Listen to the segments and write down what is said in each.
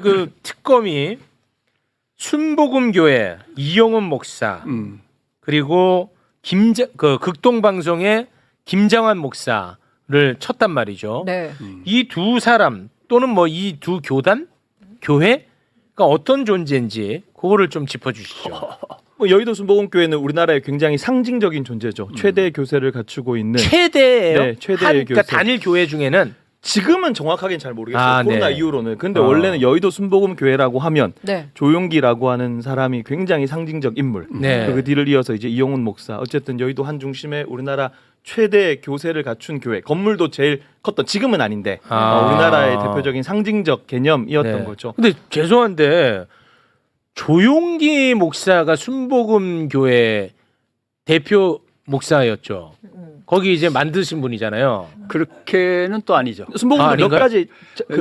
그 특검이 순복음교회 이용훈 목사 그리고 그 극동방송의 김장환 목사를 쳤단 말이죠. 네. 이 두 사람 또는 뭐 이 두 교단 교회가 어떤 존재인지 그거를 좀 짚어주시죠. 뭐 여의도 순복음교회는 우리나라의 굉장히 상징적인 존재죠. 최대 교세를 갖추고 있는 최대예요. 네, 최대의 그러니까 교세. 단일 교회 중에는 지금은 정확하게는 잘 모르겠어요. 아, 코로나 네. 이후로는. 근데 원래는 여의도 순복음교회라고 하면 네. 조용기라고 하는 사람이 굉장히 상징적 인물. 네. 그 뒤를 이어서 이제 이용훈 목사. 어쨌든 여의도 한 중심에 우리나라 최대 교세를 갖춘 교회. 건물도 제일 컸던, 지금은 아닌데 우리나라의 대표적인 상징적 개념이었던 네. 거죠. 근데 죄송한데 조용기 목사가 순복음교회 대표 목사였죠. 거기 이제 만드신 분이잖아요. 그렇게는 또 아니죠. 순복음도 몇 아닌가요? 가지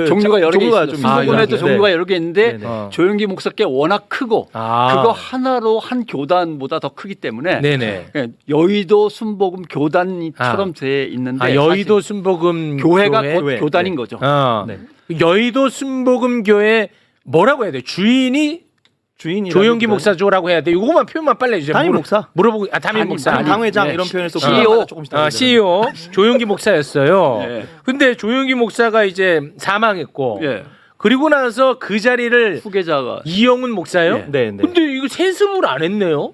종류가 여러 개 있어요. 좀 순복음에도 있어요. 종류가 여러 개 있는데 네네. 조용기 목사께 워낙 크고 그거 하나로 한 교단보다 더 크기 때문에 네네. 여의도 순복음 교단처럼 돼 있는데 여의도 순복음 교회가 곧 교회. 교단인 네. 거죠. 네. 여의도 순복음교회 뭐라고 해야 돼? 주인이 주인이 조용기 목사조라고 해야 돼. 이거만 표현만 빨리 해주세요. 담임 목사. 물어보고 담임 목사 아니, 당회장 네. 이런 표현을 써. CEO. 조금씩 다르잖아요. CEO 조용기 목사였어요. 네. 근데 조용기 목사가 이제 사망했고 예. 그리고 나서 그 자리를 후계자가 이영훈 목사요? 네, 네. 근데 이거 세습을 안 했네요.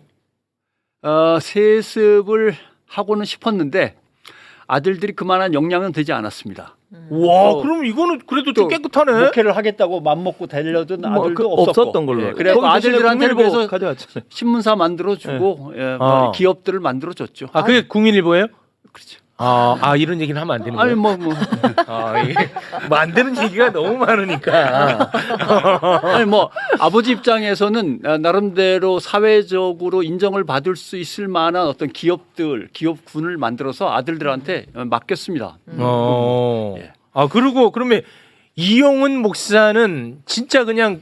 세습을 하고는 싶었는데 아들들이 그만한 역량은 되지 않았습니다. 와, 그럼 이거는 그래도 좀 깨끗하네. 목회를 하겠다고 맘먹고 달려든 아들도 없었던 걸로. 예, 그래서 거기 아들들한테 국민일보 그래서 가져왔잖아요. 신문사 만들어주고 기업들을 만들어줬죠. 아, 그게 국민일보예요? 그렇죠. 이런 얘기는 하면 안 되는 거예요? 아니 뭐 이게 뭐 안 되는 얘기가 너무 많으니까. 아니 뭐 아버지 입장에서는 나름대로 사회적으로 인정을 받을 수 있을 만한 어떤 기업군을 만들어서 아들들한테 맡겼습니다. 예. 그리고 그러면 이용훈 목사는 진짜 그냥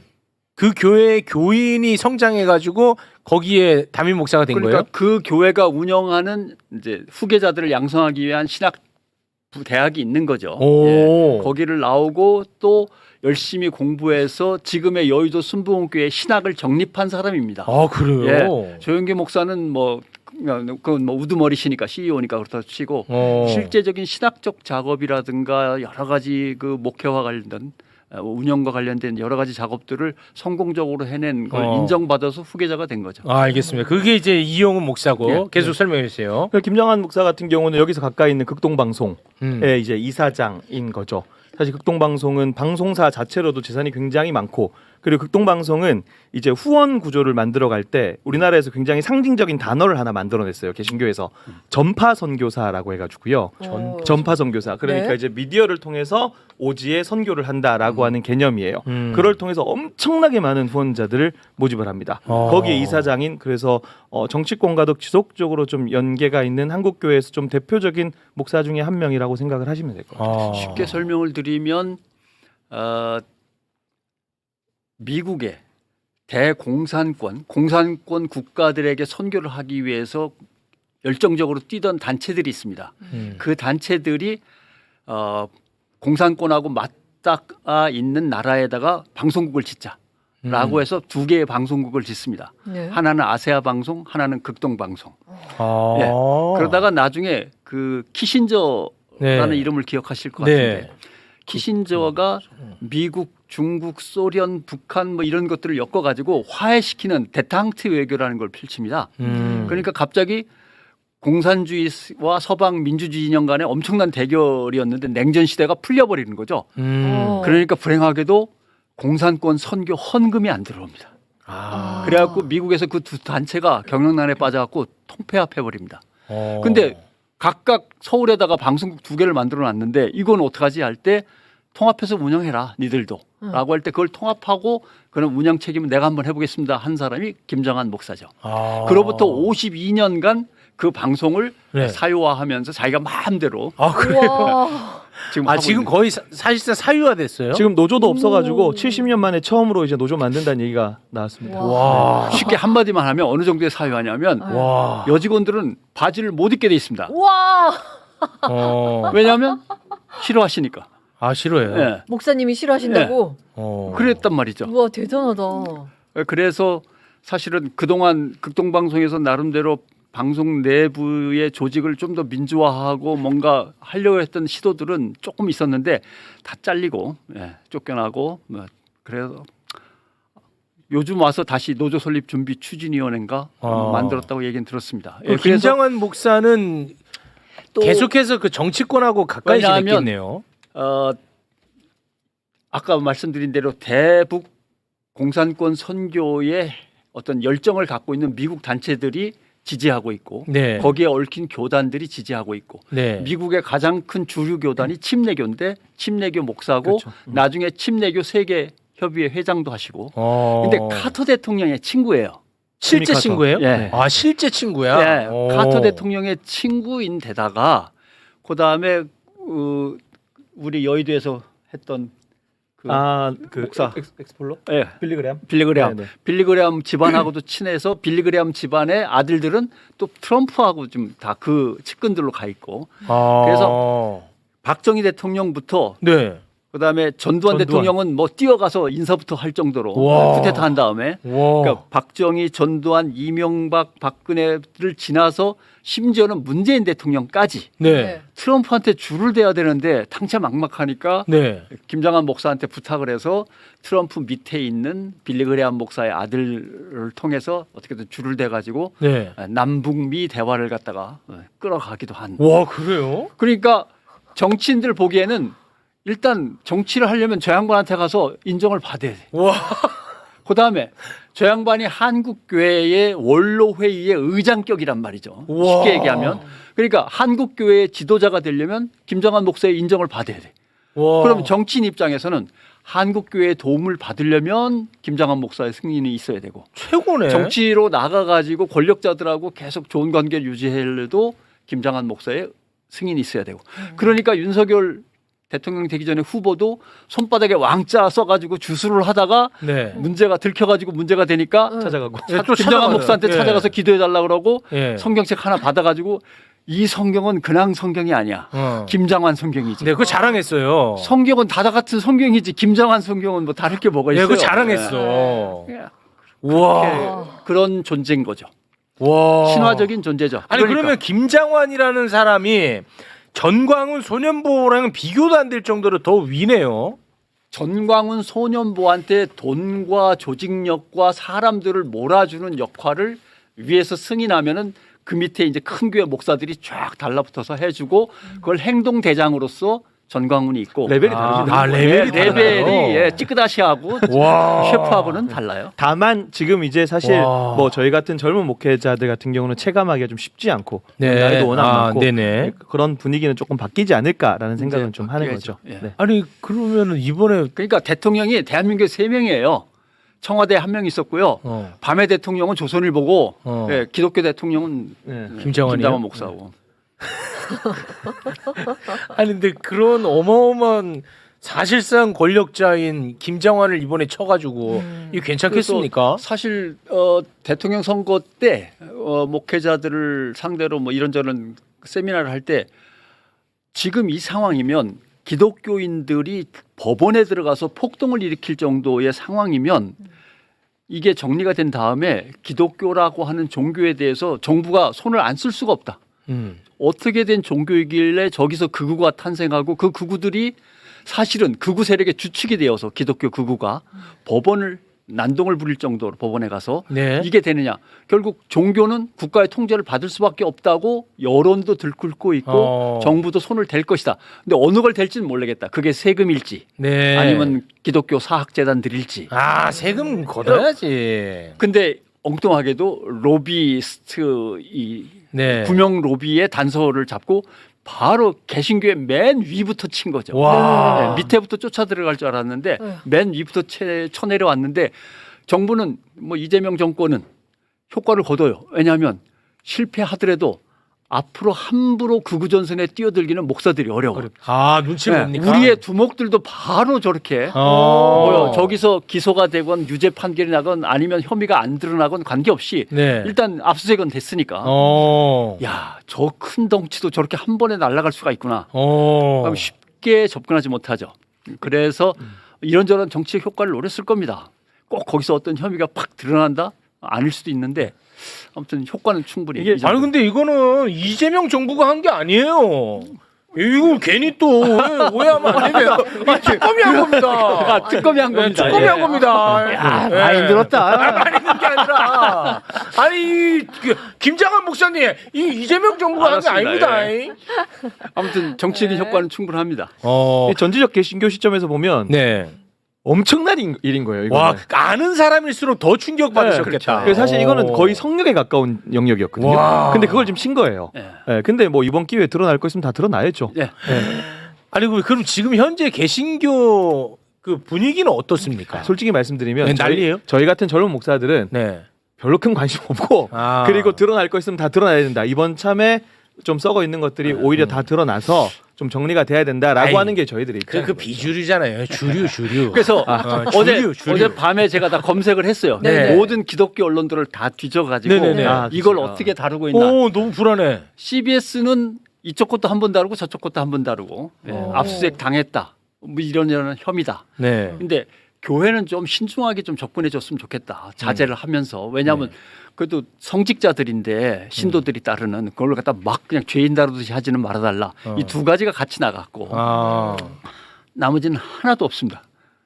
그 교회의 교인이 성장해가지고 거기에 담임 목사가 된 그러니까 거예요? 그 교회가 운영하는 이제 후계자들을 양성하기 위한 신학 대학이 있는 거죠. 오. 예. 거기를 나오고 또 열심히 공부해서 지금의 여의도 순복음교회 신학을 정립한 사람입니다. 아, 그래요? 예. 조용기 목사는 그건 뭐 우두머리시니까 CEO니까 그렇다 치고 실제적인 신학적 작업이라든가 여러 가지 그 목회와 관련된 운영과 관련된 여러 가지 작업들을 성공적으로 해낸 걸 인정받아서 후계자가 된 거죠. 알겠습니다. 그게 이제 이용훈 목사고 예. 계속 설명해 주세요. 김장환 목사 같은 경우는 여기서 가까이 있는 극동방송의 이제 이사장인 거죠. 사실 극동방송은 방송사 자체로도 재산이 굉장히 많고, 그리고 극동방송은 이제 후원 구조를 만들어갈 때 우리나라에서 굉장히 상징적인 단어를 하나 만들어냈어요. 개신교에서 전파 선교사라고 해가지고요. 전파 선교사. 그러니까 네. 이제 미디어를 통해서 오지에 선교를 한다라고 하는 개념이에요. 그걸 통해서 엄청나게 많은 후원자들을 모집을 합니다. 거기에 이사장인, 그래서 정치권과도 지속적으로 좀 연계가 있는 한국교회에서 좀 대표적인 목사 중에 한 명이라고 생각을 하시면 될 것 같아요. 쉽게 설명을 드리면 미국의 공산권 국가들에게 선교를 하기 위해서 열정적으로 뛰던 단체들이 있습니다. 그 단체들이 공산권하고 맞닿아 있는 나라에다가 방송국을 짓자라고 해서 두 개의 방송국을 짓습니다. 네. 하나는 아세아 방송, 하나는 극동 방송. 예. 그러다가 나중에 그 키신저라는 이름을 기억하실 것 같은데 키신저가 미국, 중국, 소련, 북한 뭐 이런 것들을 엮어가지고 화해시키는 데탕트 외교라는 걸 펼칩니다. 그러니까 갑자기 공산주의와 서방 민주주의 이념 간의 엄청난 대결이었는데 냉전 시대가 풀려버리는 거죠. 그러니까 불행하게도 공산권 선교 헌금이 안 들어옵니다. 그래갖고 미국에서 그 두 단체가 경영난에 빠져갖고 통폐합해버립니다. 근데 각각 서울에다가 방송국 두 개를 만들어 놨는데 이건 어떡하지 할 때 통합해서 운영해라 니들도 라고 할 때 그걸 통합하고 그런 운영 책임은 내가 한번 해보겠습니다 한 사람이 김장환 목사죠. 그로부터 52년간 그 방송을 사유화하면서 자기가 마음대로 지금 지금 거의 사실상 사유화됐어요. 지금 노조도 없어가지고 70년 만에 처음으로 이제 노조 만든다는 얘기가 나왔습니다. 와. 쉽게 한마디만 하면 어느 정도의 사유화냐면 와. 여직원들은 바지를 못 입게 돼 있습니다. 와. 왜냐하면 싫어하시니까. 아 싫어요. 예. 목사님이 싫어하신다고? 그랬단 말이죠. 우와 대단하다. 그래서 사실은 그동안 극동방송에서 나름대로 방송 내부의 조직을 좀 더 민주화하고 뭔가 하려고 했던 시도들은 조금 있었는데 다 잘리고 쫓겨나고 뭐 그래서 요즘 와서 다시 노조 설립 준비 추진위원회인가 만들었다고 얘기는 들었습니다. 그 김장환 목사는 또 계속해서 그 정치권하고 가까이 지냈겠네요. 아까 말씀드린 대로 대북 공산권 선교에 어떤 열정을 갖고 있는 미국 단체들이 지지하고 있고 네. 거기에 얽힌 교단들이 지지하고 있고 네. 미국의 가장 큰 주류 교단이 침례교인데 침례교 목사고 그렇죠. 나중에 침례교 세계 협의회 회장도 하시고 어. 근데 카터 대통령의 친구예요. 실제 카터. 친구예요? 예. 아 실제 친구야. 네, 오. 카터 대통령의 친구인 데다가 그 다음에 우리 여의도에서 했던 그 목사 엑스플로? 예, 빌리그램? 빌리그레암. 네네. 빌리그레암 집안하고도 친해서 빌리그레암 집안의 아들들은 또 트럼프하고 좀 다 그 측근들로 가 있고 그래서 박정희 대통령부터 네. 그다음에 전두환 대통령은 뭐 뛰어가서 인사부터 할 정도로 쿠데타 한 다음에 그러니까 박정희, 전두환, 이명박, 박근혜를 지나서 심지어는 문재인 대통령까지 네. 트럼프한테 줄을 대야 되는데 당차 막막하니까 네. 김장한 목사한테 부탁을 해서 트럼프 밑에 있는 빌리그레암 목사의 아들을 통해서 어떻게든 줄을 대 가지고 네. 남북미 대화를 갖다가 끌어가기도 한. 와 그래요? 그러니까 정치인들 보기에는 일단 정치를 하려면 저 양반한테 가서 인정을 받아야 돼. 와. 그다음에 저 양반이 한국교회의 원로회의의 의장격이란 말이죠. 우와. 쉽게 얘기하면. 그러니까 한국교회의 지도자가 되려면 김정한 목사의 인정을 받아야 돼. 와. 그럼 정치인 입장에서는 한국교회의 도움을 받으려면 김장한 목사의 승인이 있어야 되고 최고네. 정치로 나가가지고 권력자들하고 계속 좋은 관계를 유지하려도 김장한 목사의 승인이 있어야 되고 그러니까 윤석열 대통령 되기 전에 후보도 손바닥에 왕자 써가지고 주술을 하다가 네. 문제가 들켜가지고 문제가 되니까 찾아가고. 예, 또 김장한 찾아가요. 목사한테 예. 찾아가서 기도해달라 그러고 예. 성경책 하나 받아가지고 이 성경은 그냥 성경이 아니야. 김장환 성경이지. 네, 그거 자랑했어요. 성경은 다 같은 성경이지 김장환 성경은 뭐 다를 게 뭐가 네, 있어요. 그거 자랑했어. 예. 와. 그런 존재인 거죠. 와. 신화적인 존재죠. 아니 그러니까. 그러면 김장환이라는 사람이 전광훈 소년보호랑은 비교도 안 될 정도로 더 위네요. 전광훈 소년보한테 돈과 조직력과 사람들을 몰아주는 역할을 위에서 승인하면은 그 밑에 이제 큰 교회 목사들이 쫙 달라붙어서 해주고 그걸 행동대장으로서 전광훈이 있고 레벨이 다릅니다. 아, 레벨이 레벨이 달라요? 찌끄다시하고 와. 셰프하고는 달라요. 다만 지금 이제 사실 와. 뭐 저희 같은 젊은 목회자들 같은 경우는 체감하기가 좀 쉽지 않고 네. 나이도 워낙 아, 많고 네네. 그런 분위기는 조금 바뀌지 않을까라는 생각은 이제 좀 하는 바뀌어야죠. 거죠. 예. 네. 아니 그러면은 이번에 그러니까 대통령이 대한민국에 3명이에요. 청와대에 1명 있었고요. 밤의 대통령은 조선일보고 예, 기독교 대통령은 네. 김장환이요? 김장환 목사고. 아니 근데 그런 어마어마한 사실상 권력자인 김장환을 이번에 쳐가지고 이게 괜찮겠습니까? 그래서 사실 대통령 선거 때 목회자들을 상대로 뭐 이런저런 세미나를 할 때 지금 이 상황이면 기독교인들이 법원에 들어가서 폭동을 일으킬 정도의 상황이면 이게 정리가 된 다음에 기독교라고 하는 종교에 대해서 정부가 손을 안 쓸 수가 없다. 어떻게 된 종교이길래 저기서 극우가 탄생하고 그 극우들이 사실은 극우 세력의 주축이 되어서 기독교 극우가 법원을 난동을 부릴 정도로 법원에 가서 네. 이게 되느냐. 결국 종교는 국가의 통제를 받을 수밖에 없다고 여론도 들끓고 있고 정부도 손을 댈 것이다. 근데 어느 걸 댈지는 모르겠다. 그게 세금일지 네. 아니면 기독교 사학재단들일지. 아 세금 걷어야지. 근데 엉뚱하게도 로비스트 이 네. 구명 로비의 단서를 잡고 바로 개신교의 맨 위부터 친 거죠. 와. 네, 밑에부터 쫓아 들어갈 줄 알았는데 맨 위부터 쳐내려왔는데 정부는 뭐 이재명 정권은 효과를 거둬요. 왜냐하면 실패하더라도 앞으로 함부로 극우 전선에 뛰어들기는 목사들이 어려워. 아 눈치를 봅니까? 우리의 두목들도 바로 저렇게 뭐요, 저기서 기소가 되건 유죄 판결이 나건 아니면 혐의가 안 드러나건 관계없이 네. 일단 압수수색은 됐으니까 야, 저 큰 덩치도 저렇게 한 번에 날아갈 수가 있구나. 그럼 쉽게 접근하지 못하죠. 그래서 이런저런 정치적 효과를 노렸을 겁니다. 꼭 거기서 어떤 혐의가 팍 드러난다? 아닐 수도 있는데 아무튼 효과는 충분히. 이게 이 정도. 아니 근데 이거는 이재명 정부가 한 게 아니에요. 이거 괜히 또 오해하면 안 돼요. 특검이 한 겁니다. 특검이 한 겁니다. 특검이 예. 한 겁니다. 야, 많이 들었다. 많이 듣는 게 아니라 아니 김장한 목사님 이재명 정부가 한 게 알았습니다. 아닙니다. 아무튼 정치적인 효과는 충분합니다. 이 전지적 개신교 시점에서 보면 네. 엄청난 일인 거예요. 이거는. 와 아는 사람일수록 더 충격 받으셨겠다. 그래서 사실 이거는 거의 성역에 가까운 영역이었거든요. 와. 근데 그걸 지금 친 거예요. 예. 예, 근데 뭐 이번 기회에 드러날 거 있으면 다 드러나야죠. 예. 아니 그럼 지금 현재 개신교 그 분위기는 어떻습니까? 솔직히 말씀드리면 네, 난리예요? 저희 같은 젊은 목사들은 네. 별로 큰 관심 없고 아. 그리고 드러날 거 있으면 다 드러나야 된다. 이번 참에 좀 썩어 있는 것들이 오히려 다 드러나서 좀 정리가 돼야 된다라고 아이, 하는 게 저희들의 그 입장이에요. 비주류잖아요. 주류. 그래서 주류. 어제 밤에 제가 다 검색을 했어요. 네. 모든 기독교 언론들을 다 뒤져가지고 네네네. 이걸 그렇죠. 어떻게 다루고 있나. 오 너무 불안해. CBS는 이쪽 것도 한 번 다루고 저쪽 것도 한 번 다루고 압수수색 당했다. 뭐 이런 혐의다. 네. 근데 교회는 좀 신중하게 좀 접근해 줬으면 좋겠다. 자제를 하면서. 왜냐하면 그래도 성직자들인데 신도들이 따르는 그걸 갖다 막 그냥 죄인 다루듯이 하지는 말아달라. 이 두 가지가 같이 나갔고 아. 나머지는 하나도 없습니다.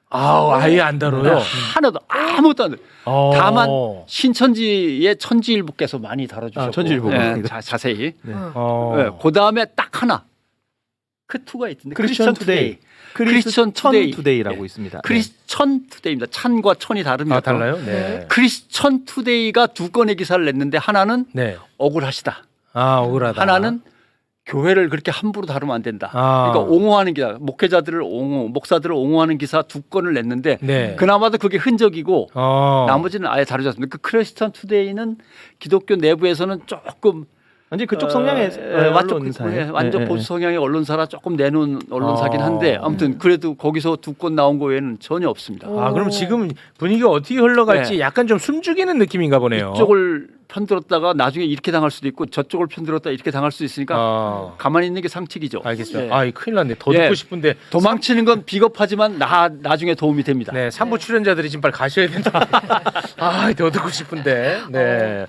아예 안 다뤄요. 하나도 아무것도 안 돼. 어. 다만 신천지의 천지일보께서 많이 다뤄주셨고 아, 천지일보. 자세히. 어. 네, 그 다음에 딱 하나 크투가 있던데 크리스천 투데이. 크리스천 투데이. 투데이라고 있습니다. 크리스천 투데이입니다. 찬과 천이 다릅니다. 아 달라요? 네. 크리스천 투데이가 두 건의 기사를 냈는데 하나는 네. 억울하시다. 아 억울하다. 하나는 교회를 그렇게 함부로 다루면 안 된다. 아. 그러니까 옹호하는 기사, 목회자들을 목사들을 옹호하는 기사 두 건을 냈는데 네. 그나마도 그게 흔적이고 나머지는 아예 다루지 않습니다. 그 크리스천 투데이는 기독교 내부에서는 조금 완전 그쪽 성향의 언론사예요. 완전 예, 예. 보수 성향의 언론사라 조금 내놓은 언론사긴 아. 한데 아무튼 그래도 거기서 두 건 나온 거 외에는 전혀 없습니다. 아 그럼 지금 분위기가 어떻게 흘러갈지 약간 좀 숨죽이는 느낌인가 보네요. 이쪽을 편들었다가 나중에 이렇게 당할 수도 있고 저쪽을 편들었다 이렇게 당할 수도 있으니까 아. 가만히 있는 게 상책이죠. 알겠습니다. 예. 아 큰일 났네. 더 예. 듣고 싶은데. 도망치는 건 비겁하지만 나중에 도움이 됩니다. 네, 3부 출연자들이 지금 빨리 가셔야 된다. 아, 더 듣고 싶은데. 네.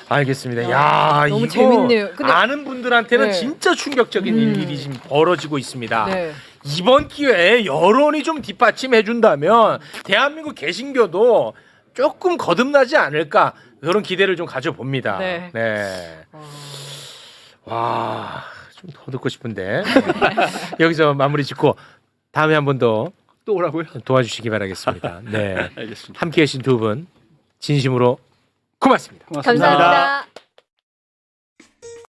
알겠습니다. 야, 너무 이거 재밌네요. 근데- 아는 분들한테는 네. 진짜 충격적인 일이 지금 벌어지고 있습니다. 네. 이번 기회에 여론이 좀 뒷받침해 준다면 대한민국 개신교도 조금 거듭나지 않을까 그런 기대를 좀 가져봅니다. 네. 와, 좀 더 듣고 싶은데. 여기서 마무리 짓고 다음에 한 번 더 또 오라고요? 도와주시기 바라겠습니다. 네. 알겠습니다. 함께 계신 두 분 진심으로 고맙습니다. 고맙습니다. 감사합니다.